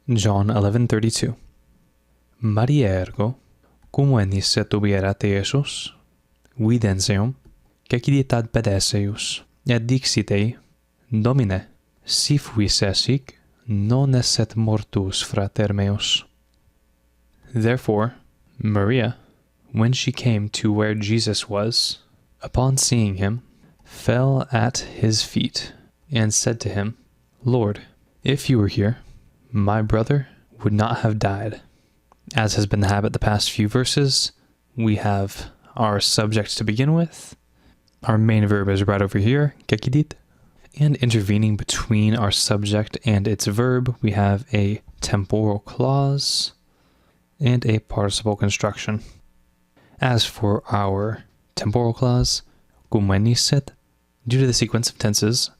John 11:32. Maria ergo, cum venisse ubi erat Iesus, videnseum, cecidit ad pedeseius, et dixit ei, Domine, si fuisse sic, non esset mortus frater meus. Therefore, Maria, when she came to where Jesus was, upon seeing him, fell at his feet, and said to him, Lord, if you were here, my brother would not have died. As has been the habit the past few verses, we have our subject to begin with. Our main verb is right over here, cecidit. And intervening between our subject and its verb, we have a temporal clause and a participle construction. As for our temporal clause, cum venisset, due to the sequence of tenses,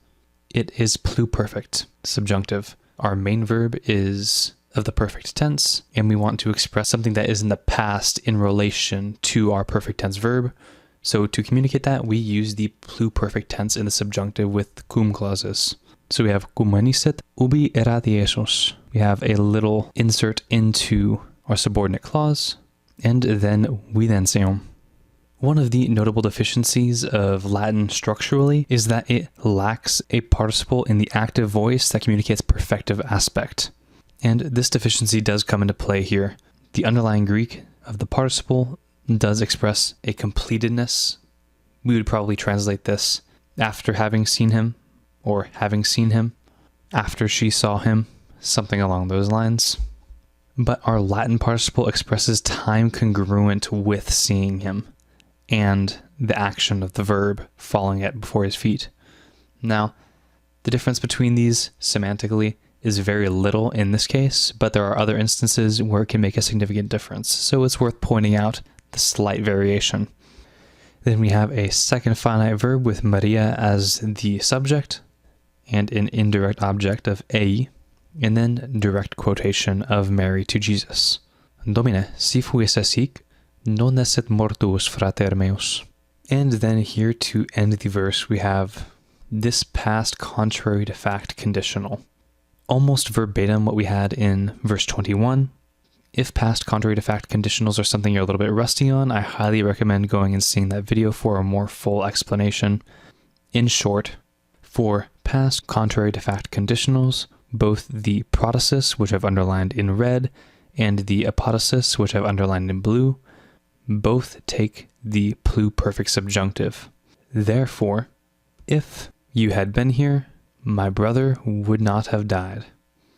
it is pluperfect, subjunctive. Our main verb is of the perfect tense, and we want to express something that is in the past in relation to our perfect tense verb. So to communicate that, we use the pluperfect tense in the subjunctive with cum clauses. So we have cum venisset ubi erat Iesus. We have a little insert into our subordinate clause, and then videnseum. One of the notable deficiencies of Latin structurally is that it lacks a participle in the active voice that communicates perfective aspect. And this deficiency does come into play here. The underlying Greek of the participle does express a completedness. We would probably translate this after having seen him, or having seen him, after she saw him, something along those lines. But our Latin participle expresses time congruent with seeing him and the action of the verb falling at before his feet. Now, the difference between these semantically is very little in this case, but there are other instances where it can make a significant difference, so it's worth pointing out the slight variation. Then we have a second finite verb with Maria as the subject, and an indirect object of ei, and then direct quotation of Mary to Jesus. Domine, si fuisse sic, non esset mortuus frater meus. And then here to end the verse we have this past contrary to fact conditional. Almost verbatim what we had in verse 21. If past contrary to fact conditionals are something you're a little bit rusty on, I highly recommend going and seeing that video for a more full explanation. In short, for past contrary to fact conditionals, both the protasis, which I've underlined in red, and the apodosis, which I've underlined in blue, both take the pluperfect subjunctive. Therefore, if you had been here, my brother would not have died.